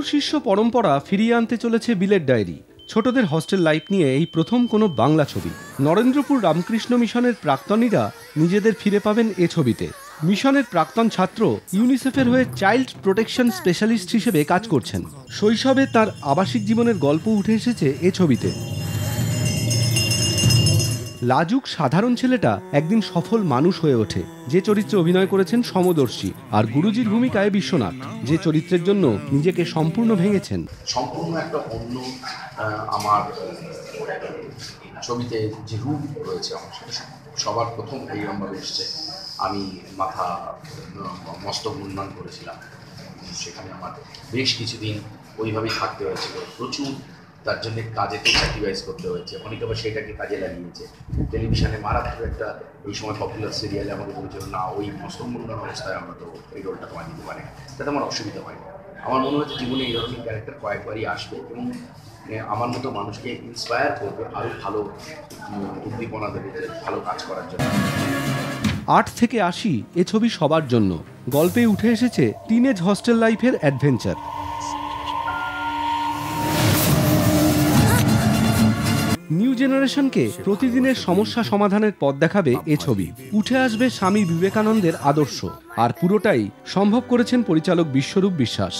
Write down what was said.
গুরু শিষ্য পরম্পরা ফিরিয়ে আনতে চলেছে বিলেত ডায়েরি। ছোটদের হস্টেল লাইফ নিয়ে এই প্রথম কোনো বাংলা ছবি। নরেন্দ্রপুর রামকৃষ্ণ মিশনের প্রাক্তনীরা নিজেদের ফিরে পাবেন এ ছবিতে। মিশনের প্রাক্তন ছাত্র ইউনিসেফের হয়ে চাইল্ড প্রোটেকশন স্পেশালিস্ট হিসেবে কাজ করছেন। শৈশবে তার আবাসিক জীবনের গল্প উঠে এসেছে এ ছবিতে। লাজুক সাধারণ ছেলেটা একদিন সফল মানুষ হয়ে ওঠে, যে চরিত্রে অভিনয় করেছেন সমদর্শী। আর গুরুজির ভূমিকায় বিশ্বনাথ, যে চরিত্রের জন্য নিজেকে সম্পূর্ণ ভেঙেছেন। সম্পূর্ণ একটা অন্য আমার ছবিতে যে রূপ রয়েছে আমার সাথে সবার প্রথম এইরকমভাবে এসছে। আমি মাথা মস্তক উন্নয়ন করেছিলাম, সেখানে আমার বেশ কিছুদিন ওইভাবেই থাকতে হয়েছিল। প্রচুর তার জন্য কাজেতেও স্যাক্রিফাইস করতে হয়েছে। অনেকে আবার সেটাকে কাজে লাগিয়েছে। টেলিভিশনে মারাত্মক একটা এই সময় পপুলার সিরিয়ালে আমাকে বলেছিল, না ওই মস্তক মুন্ডন অবস্থায় আমরা তো এই রোলটা তোমায় দিতে পারি, তাতে আমার অসুবিধা হয়। আমার মনে হচ্ছে জীবনে এই ধরনের ক্যারেক্টার কয়েকবারই আসবে এবং আমার মতো মানুষকে ইন্সপায়ার করবে, আরও ভালো উদ্দীপনা দেবে ভালো কাজ করার জন্য। 8 থেকে 80 এ ছবি সবার জন্য। গল্পে উঠে এসেছে টিনেজ হস্টেল লাইফের অ্যাডভেঞ্চার। নিউ জেনারেশনকে প্রতিদিনের সমস্যা সমাধানের পথ দেখাবে এ ছবি। উঠে আসবে স্বামী বিবেকানন্দের আদর্শ, আর পুরোটাই সম্ভব করেছেন পরিচালক বিশ্বরূপ বিশ্বাস।